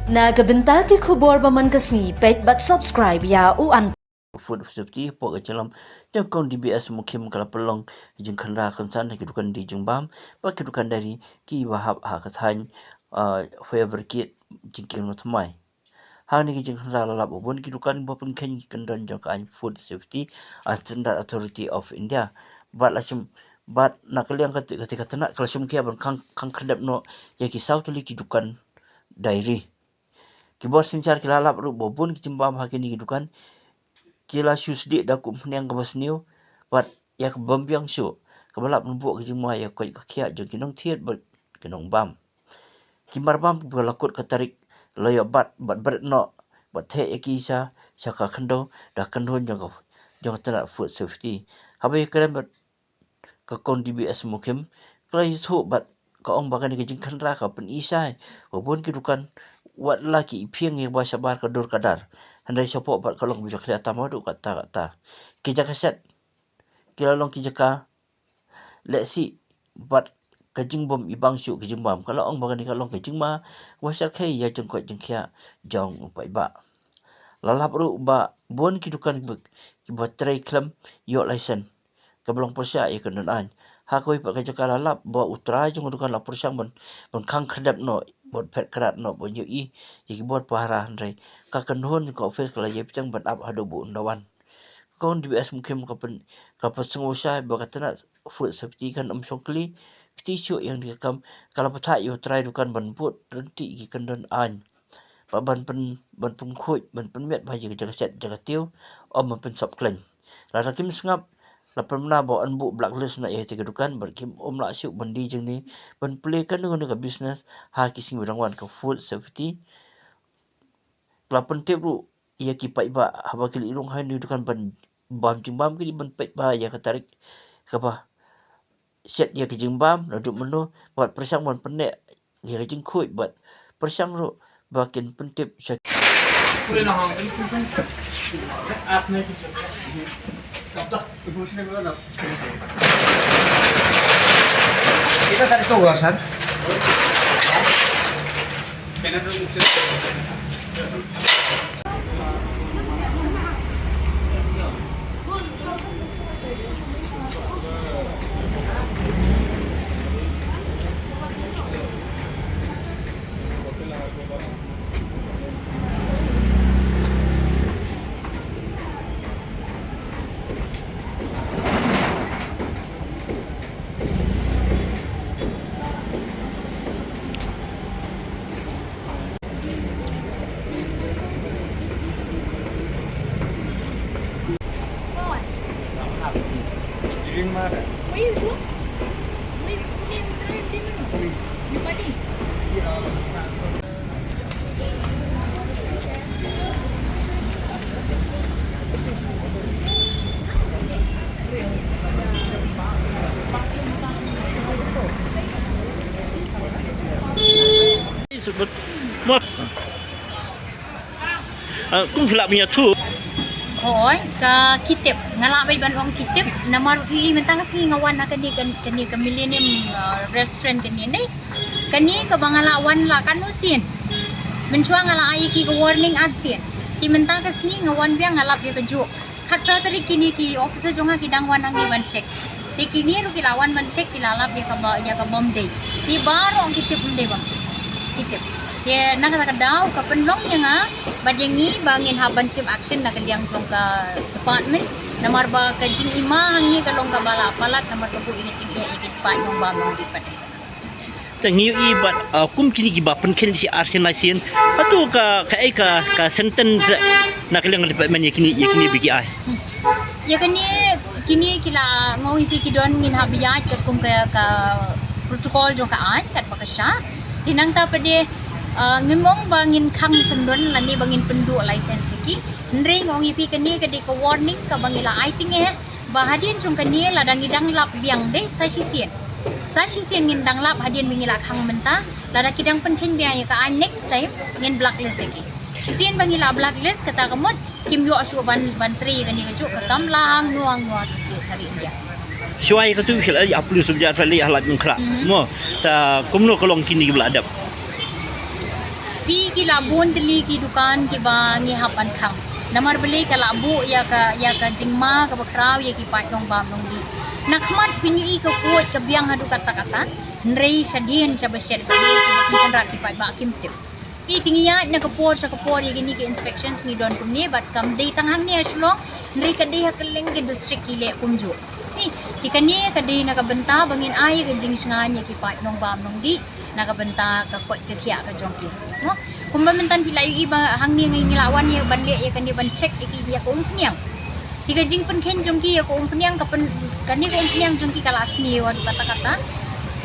Nagabenta ki khubor baman kasni page but subscribe ya uan food safety po ke dalam jam kong DBS mukim kala pelong jeng khandra kansan kedukan di jengbam pa kedukan dari ki wahab ha kathan favor kit jingkin matmai ha ni jeng khandra lalap ubun kedukan bo pengken kendan jang kan food safety and standard authority of India bat lachim bat nakaliang ketika tenak kalsum kia ban kang khandap no ya ki sautuli kedukan dairi kibos sincar kilalap ru bobun kijimbam hakini kedukan kila syusdi dah ku meniang ke basniu wat ya ke bambiang syu kebalap numpuk ke jemua ya koi kakia jeng kinong tiet ber kinong bam kimar bam berlakut ketarik loyo bat no bat the ekisa syaka kendo dah kendon jeng tera food safety habai keren bat ke kon DBS mukim klai thu bat ka ong bakan ke jeng khandra ka pen isai wabun kidukan wat laki ipiang yang bahasa bar kadur kadar handai siapa bat kalong bisa kelihatan madu kata kija kaset kilalong kija ka let's see bat kajing bom ibang syuk kajing bom kalau ong bagan kalong kajing ma wasal kai ya jeng kwat jeng kia jong upai ba lalap ru ba bon kidukan buat try claim yo license kablong persia ya kenan an hakoi pak kaja lalap ba utra jeng dukan lapor sang bon kang khadap no bot pet kerat no bon yo i bot pahara handai ka kanhon ko office kala ye pitang ban up hado bu undawan kon DBS mungkin kapan sengosa bakatana food safety kan songkli ktisyo yang direkam kalau petak yo try dukan ban bot renti ki kendon an ban pengkhuj ban penmiat bahaji ke set jaga tiu om pen sop klen la rakim sengap la pernah bawa anbu blacklist nak ye tiga dukan berkim om la syuk bandi jeng ni ban pelekan dengan business ha kising berangwan ke food safety la pentip ru ia ki pai ba haba kili ilung hai ni dukan ban bam jimbam ki ban pai ba ya katarik ke ba set ya ke jimbam la duk menu buat persang ban penek ya ke jengkut buat persang ru bakin pentip Boleh lah, ini susah. Asnya kita. Stop. Ibu sini berapa? Kita tadi tu wasan. Kena dulu sini. Drink mana? Where you go? Where you drink mana? You party? sebut mak kung hilap punya tu Oi, ka kitip. Ngalak bai ban ong kitip. Nama ri mentang singi ngawan akan di kan ke Millennium restaurant kan ni. Kani ke bangalawan la kan usin. Mencuang ala ai ki ke warning arsian. Ti mentang ke singi ngawan biang ngalap dia ke juk. Khatra tari kini ki officer jonga ki dangwan ang ban check. Ti kini ru ki lawan ban check ki lalap dia ke bom day. Ti baru ong kitip mende bang. Kitip. Ya nak kata kadau ke penlong yang bajengi bangin haban sim action nak diang jong ke department nomor ba ke jing ima hangi kalong ka bala palat nomor ka bu ingi jing ya ikit pat nong ba nong di pat tengiu i bat kum kini ki bapen ken si arsenasian atu ka sentence nak leng department yakini bigi ai ya kini kila ngoi pi kidon ngin habiyat kat kum ka protokol jong ka an kat bakasya tinang ta pede ngimong bangin kang sendon lani bangin penduk license ki nring ong ipi kani ke ko warning ka bangila I think bahadian chung kani ladang idang lap biang de sasisian ngin dang lap hadian bangila kang menta lada kidang penken biang ka next time ngin blacklist ki sisien bangila blacklist kata kamut kim yo asu ban tri kani ka chu ka kam lang nuang tu cari dia Syuai ka tu hil ai aplu subjat fali halat ngkra mo ta kumno kolong kini beladap pi ki labun teli ki dukan ki bangi hapan khang namar beli ka labu ya ka jingma ka bakraw ya ki pai nong bam nong di nakmat pinyi ka kuat ka biang hadu kata-kata nrei sadien sabasyer beli ki kan rat ki pai ba kim tip pi tingiya na kapor sa kapor ya gini ki inspections ni don kumni bat kam dei tanghang ni aslong nrei ka dei hakeleng ki district ile kumju pi tikani ka dei na ka benta bangin ay ka jing snganya ki pai nong bam nong di nakabenta ka kot ka kya ka jongki no kumbamantan pilay iba hangni ngilawan ya banle ya kan ban check iki ya ko umpiang tiga jing pen ken jongki ya ko umpiang ka pen kani ko umpiang jongki kalas ni wa kata-kata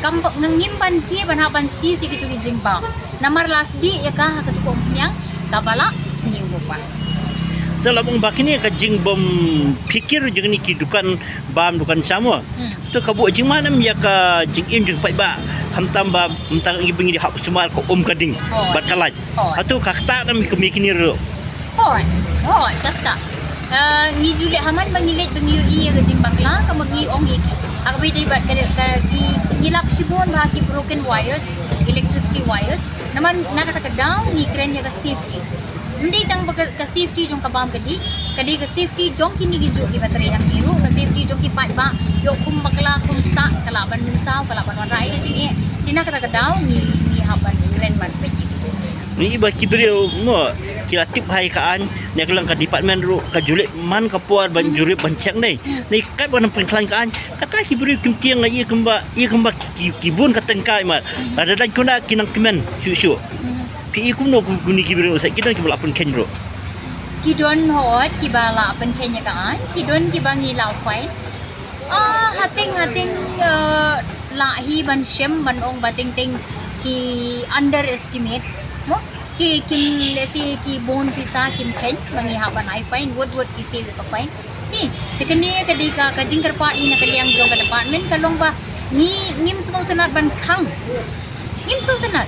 kam ngimban si ban si kitu ki jing ba namar las di ya ka ka ko umpiang ka bala sini pa dalam bakini ka jing bom pikir jeng ni ki dukan bam dukan sama tu kabu jing manam ya ka jing im jing pai ba hantam ba mentang ngi bingi hak semal ko kading bat kalaj atu kakta nam ki mikini ro hoi kakta ngi jule haman bangilet bangi i ga jing bangla kamu ngi ong iki akabi dei bat ka ki ngilap sibon ba ki broken wires electricity wires naman nakata ka down ngi kren ya ka safety hindi tang ka safety jong kabam kadi ka safety jong kini gi jo ki bateri ang biru ka safety jong ki pai ba yo kum bakla kum ta kalaban min saw kalaban wan rai jing e tina kata ka daw ni haban kren man pe ni iba kibrio mo kila tip hai kaan ne kelang ka department ru ka julit man ka puar ban juri ban chek nei ni kat ban pengklan kaan kata kibrio kim tiang ngai kemba kibun ka tengkai ma ada dan kuna kinang kemen su pi ikum no guni kibrio sa kidan ki belapun ken bro kidon hot ki bala pen kenya kaan kidon ki bangi lau fai hating lahi ban shem ban ong bating ting ki underestimate mo ki kim lesi ki bon pisa kim ken bangi haban I find what ki se ka find ni tekani ka di ka jingkar pa ni na kaliang jong ka department kalong ba ni ngim semau tenat ban khang ngim semau tenat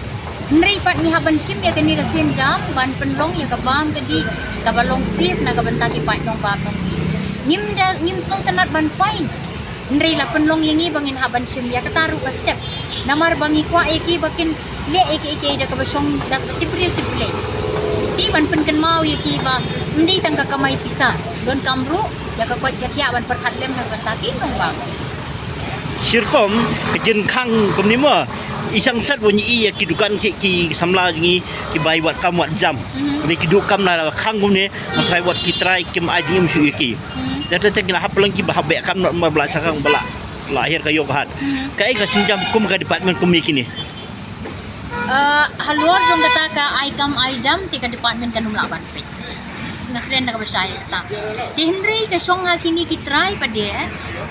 nrei pat ni haban sim ya kani ka sen jam ban penlong ya ka bang kadi ka balong safe na ka banta ki pai nong bam nong ngim semau tenat ban fine nrei la penlong yangi bangin haban sim ya kataru ka steps namar bangi kwa eki bakin le eki da ka basong da tipri ti ban pen kan mau yeki ba ndi tang ka kamai pisa don kamru ya ka kwat ya ban perhat lem na banta ki nong bam sirkom kejin khang komni mo isang sat bunyi iya kidukan ki samla jingi ki bai wat kam wat jam ni kidukam na khang komni matrai wat ki try kim ajim su ki data tek na haplang ki bahabe kam ma bla sakang bala lahir kayo kahat kai ka sinjam kum ka department kum kini halor jong kata ka I come I jam tika department kanum laban pe na friend na ka basaya kata di henry ka song ha kini ki try pade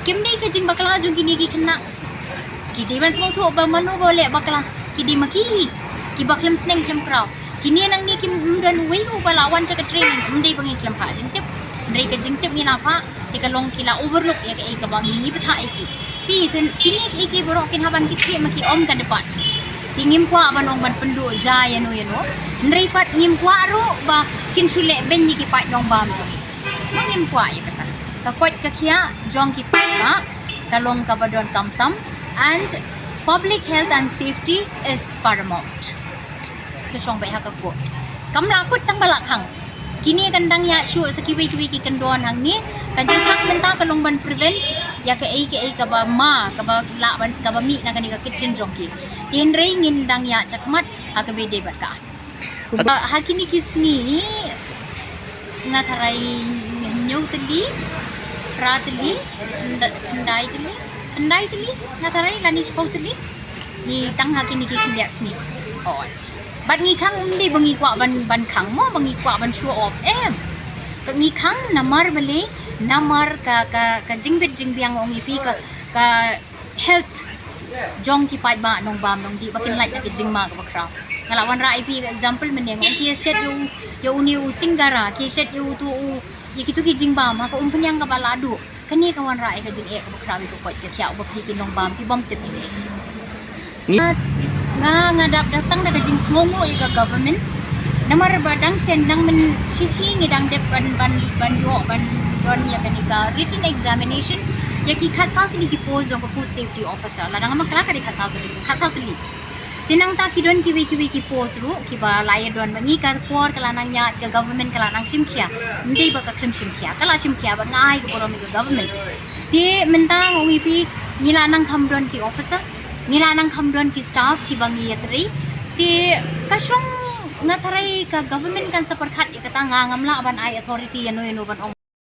kim nei ka jing bakla jong kini ki kena ki di ban semua tu ba manu boleh bakla ki di maki ki baklam sneng klem kraw kini nang ni kim dan wei u balawan ca ka training ndai bangi klem pa jing tip ndai ka jing tip ni na pa tika long kila overlook ya ka bangi ni betha iki pi ten kini iki borok kin haban ki maki om ka depan tingim kwa ban ong ban pendu ja yano ndai pat ngim kwa ro ba kin sule ben ni ki pai dong bam jo ngim kwa ya kata ka kwat ka kya jong ki pa kalong ka badon tam and public health and safety is paramount kesong bai ha ka ko kam la kut tang bala khang kini kandang ya shu sakiwi ki kendon hang ni kan jang menta kalong ban prevent ya ka ka ba ma ka ba la ban ka ba mi na kan ka kitchen jong ki tin rei ngin dang ya chakmat ha ka be de bat ka ha kini kisni ngatharai nyau teli ratli ndai teli ngatharai lani spau teli ni tang ha kini kisni liat sini oh bat ngi khang ndi bangi kwa ban khang mo bangi kwa ban show off ka ngi khang namar bale namar ka jingbiang ong ipi ka health jong ki pai ba nong bam nong di bakin like ka jingma ka bakra ngalawan ra ipi example meneng ong ki set yo uni singgara ki set yo tu yikitu ki jingbam ha ka umpunyang ka baladu kani ka wan ra ka jing ka bakra wi ko kwat ka kya ba ki nong bam ki bom tip ni nga datang daga jing smongo iga government namar badang sendang men sisi ngidang dep ban don ya kanika written examination ya ki khatsal ki post jong food safety officer la dang makla ka di khatsal ki tinang ta kidon kiwi ki post ru ki ba laya don bangi ka por kalanang nya ke government kalanang simkia ndai ba ka krim simkia kala simkia ba ngai ko borom ke government ti mentang ongi pi nilanang kamdon ki officer nilanang kamdon ki staff ki bangi yatri ti kasong ngatarai ka government kan seperkat ikata ngamla ban ai authority yano ban ong